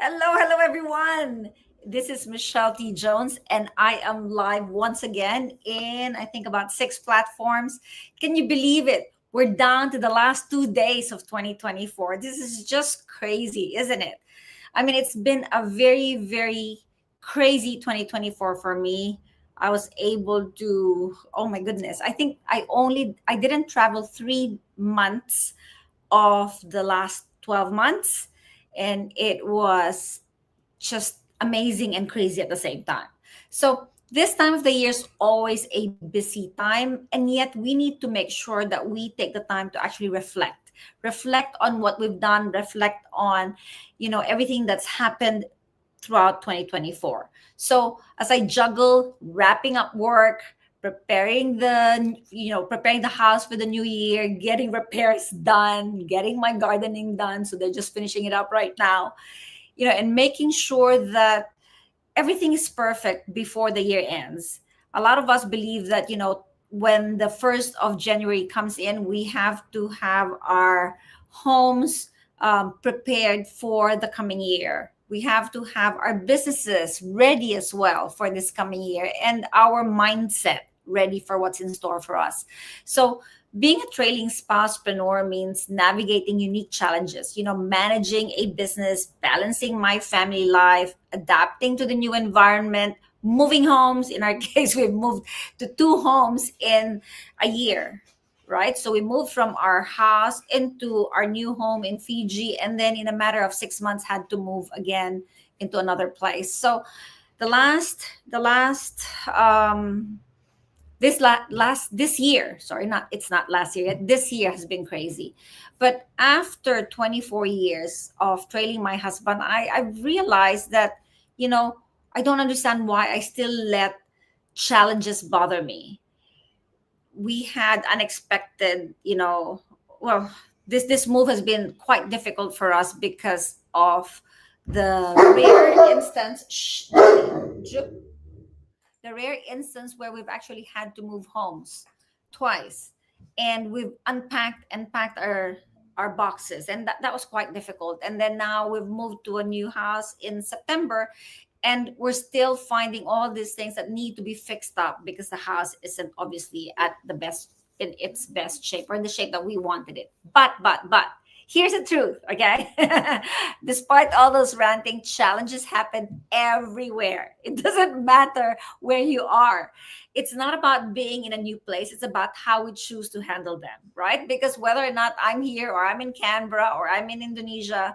Hello, hello, everyone. This is Michelle T. Jones, and I am live once again in, I think, about six platforms. Can you believe it? We're down to the last 2 days of 2024. This is just crazy, isn't it? I mean, it's been a very, very crazy 2024 for me. I was able to, oh my goodness, I think I didn't travel 3 months of the last 12 months, and it was just amazing and crazy at the same time. So this time of the year is always a busy time, and yet we need to make sure that we take the time to actually reflect on what we've done, reflect on everything that's happened throughout 2024. So as I juggle wrapping up work, preparing the house for the new year, getting repairs done, getting my gardening done, so they're just finishing it up right now, and making sure that everything is perfect before the year ends. A lot of us believe that, when the 1st of January comes in, we have to have our homes prepared for the coming year. We have to have our businesses ready as well for this coming year, and our mindset ready for what's in store for us. So being a trailing spousepreneur means navigating unique challenges, managing a business, balancing my family life, adapting to the new environment, moving homes. In our case, we've moved to 2 homes in a year, right? So we moved from our house into our new home in Fiji, and then in a matter of 6 months had to move again into another place. So the last this year, sorry, not it's not last year yet, this year has been crazy. But after 24 years of trailing my husband, I realized that, I don't understand why I still let challenges bother me. We had unexpected, well, this move has been quite difficult for us because of the rare instance the rare instance where we've actually had to move homes twice, and we've unpacked and packed our boxes, and that was quite difficult. And then now we've moved to a new house in September, and we're still finding all these things that need to be fixed up because the house isn't obviously at the best, in its best shape, or in the shape that we wanted it. But here's the truth, okay? Despite all those ranting, challenges happen everywhere. It doesn't matter where you are. It's not about being in a new place, it's about how we choose to handle them, right? Because whether or not I'm here, or I'm in Canberra, or I'm in Indonesia,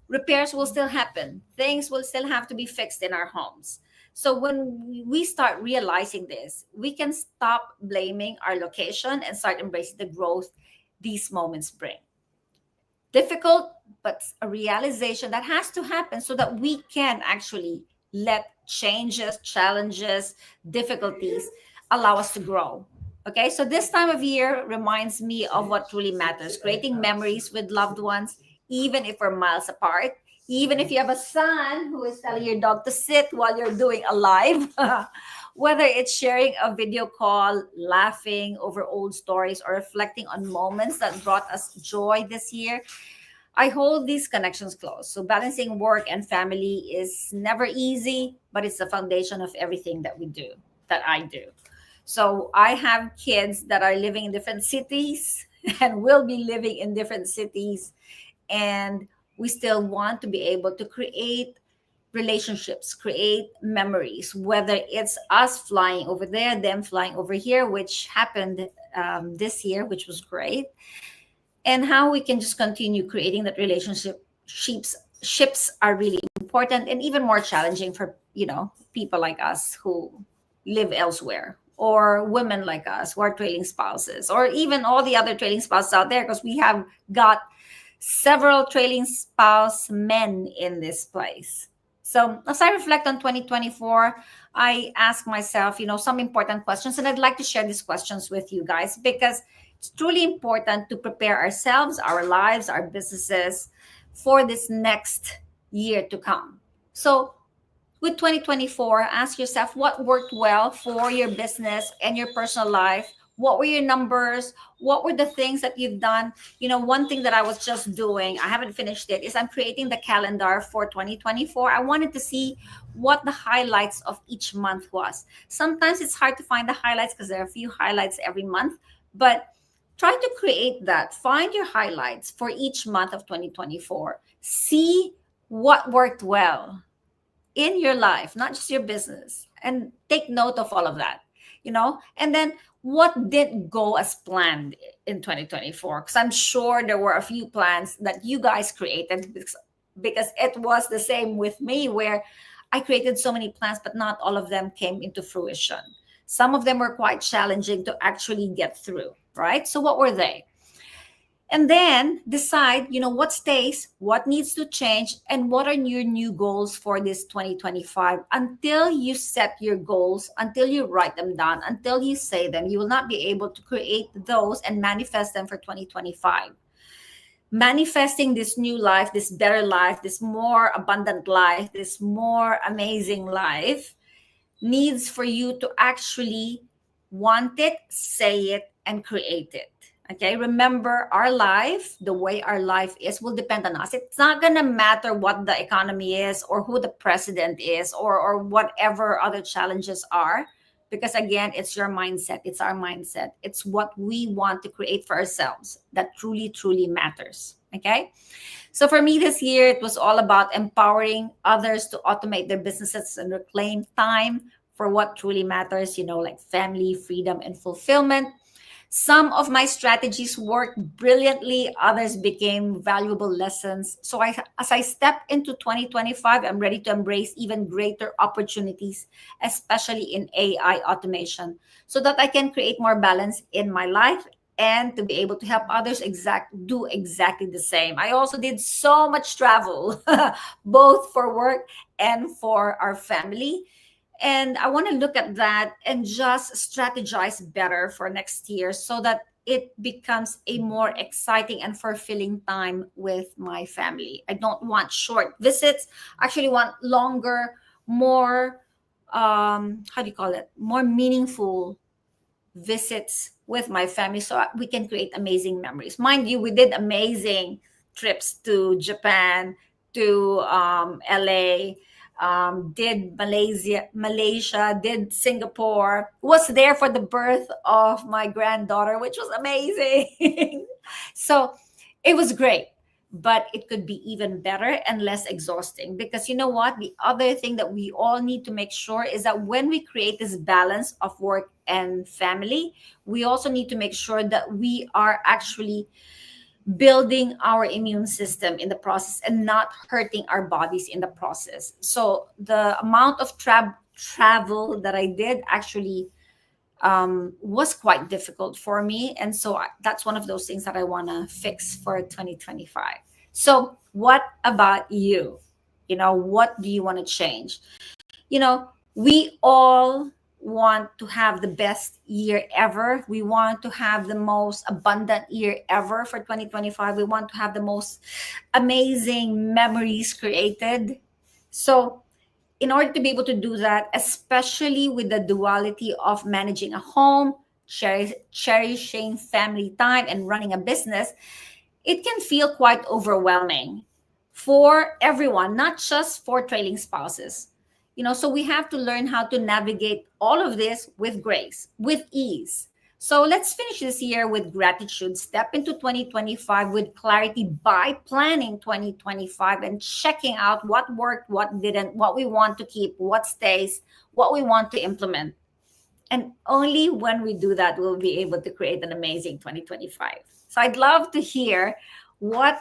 repairs will still happen. Things will still have to be fixed in our homes. So when we start realizing this, we can stop blaming our location and start embracing the growth these moments bring. Difficult, but a realization that has to happen so that we can actually let changes, challenges, difficulties allow us to grow. Okay, so this time of year reminds me of what truly matters: creating memories with loved ones, even if we're miles apart. Even if you have a son who is telling your dog to sit while you're doing a live, Whether it's sharing a video call, laughing over old stories, or reflecting on moments that brought us joy this year, I hold these connections close. So balancing work and family is never easy, but it's the foundation of everything that we do, that I do. So I have kids that are living in different cities and will be living in different cities. And we still want to be able to create relationships, create memories, whether it's us flying over there, them flying over here, which happened this year, which was great, and how we can just continue creating that relationship. Ships are really important and even more challenging for people like us who live elsewhere, or women like us who are trailing spouses, or even all the other trailing spouses out there, because we have got several trailing spouse men in this place. So as I reflect on 2024, I ask myself, some important questions, and I'd like to share these questions with you guys because it's truly important to prepare ourselves, our lives, our businesses for this next year to come. So with 2024, ask yourself what worked well for your business and your personal life. What were your numbers? What were the things that you've done? One thing that I was just doing, I haven't finished it, is I'm creating the calendar for 2024. I wanted to see what the highlights of each month was. Sometimes it's hard to find the highlights because there are a few highlights every month, but try to create that. Find your highlights for each month of 2024. See what worked well in your life, not just your business, and take note of all of that, and then what didn't go as planned in 2024, because I'm sure there were a few plans that you guys created, because it was the same with me, where I created so many plans but not all of them came into fruition. Some of them were quite challenging to actually get through, right? So what were they? And then decide, what stays, what needs to change, and what are your new goals for this 2025. Until you set your goals, until you write them down, until you say them, you will not be able to create those and manifest them for 2025. Manifesting this new life, this better life, this more abundant life, this more amazing life needs for you to actually want it, say it, and create it. Okay, remember, our life, the way our life is, will depend on us. It's not going to matter what the economy is, or who the president is, or whatever other challenges are, because again, it's your mindset, it's our mindset, it's what we want to create for ourselves that truly, truly matters. Okay, so for me this year, it was all about empowering others to automate their businesses and reclaim time for what truly matters, like family, freedom, and fulfillment. Some of my strategies worked brilliantly, others became valuable lessons. So as I step into 2025, I'm ready to embrace even greater opportunities, especially in AI automation, so that I can create more balance in my life and to be able to help others do exactly the same. I also did so much travel, both for work and for our family. And I want to look at that and just strategize better for next year so that it becomes a more exciting and fulfilling time with my family. I don't want short visits. I actually want longer, more, how do you call it? More meaningful visits with my family so we can create amazing memories. Mind you, we did amazing trips to Japan, to LA, did Malaysia, did Singapore, was there for the birth of my granddaughter, which was amazing. So it was great, but it could be even better and less exhausting, because you know what? The other thing that we all need to make sure is that when we create this balance of work and family, we also need to make sure that we are actually building our immune system in the process and not hurting our bodies in the process. So the amount of travel that I did actually was quite difficult for me. And so that's one of those things that I want to fix for 2025. So what about you? What do you want to change? We all want to have the best year ever. We want to have the most abundant year ever for 2025. We want to have the most amazing memories created. So in order to be able to do that, especially with the duality of managing a home, cherishing family time, and running a business, it can feel quite overwhelming for everyone, not just for trailing spouses. So we have to learn how to navigate all of this with grace, with ease. So let's finish this year with gratitude. Step into 2025 with clarity by planning 2025 and checking out what worked, what didn't, what we want to keep, what stays, what we want to implement. And only when we do that, we'll be able to create an amazing 2025. So I'd love to hear what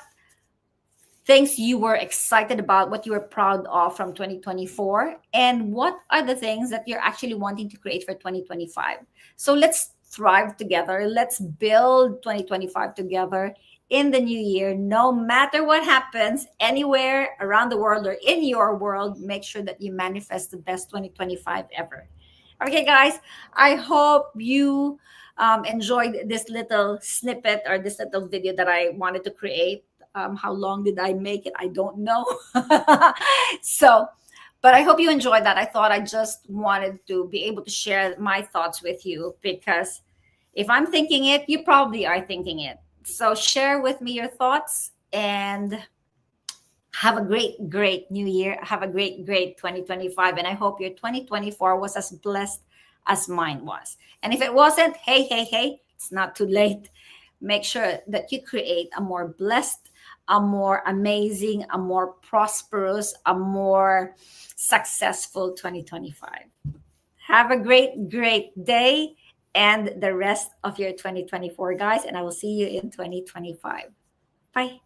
things you were excited about, what you were proud of from 2024, and what are the things that you're actually wanting to create for 2025. So let's thrive together. Let's build 2025 together in the new year. No matter what happens anywhere around the world or in your world, make sure that you manifest the best 2025 ever. Okay, guys, I hope you enjoyed this little snippet or this little video that I wanted to create. How long did I make it? I don't know. So, but I hope you enjoyed that. I thought I just wanted to be able to share my thoughts with you, because if I'm thinking it, you probably are thinking it. So share with me your thoughts, and have a great new year. Have a great 2025. And I hope your 2024 was as blessed as mine was. And if it wasn't, hey, it's not too late. Make sure that you create a more blessed, a more amazing, a more prosperous, a more successful 2025. Have a great day and the rest of your 2024, guys. And I will see you in 2025. Bye.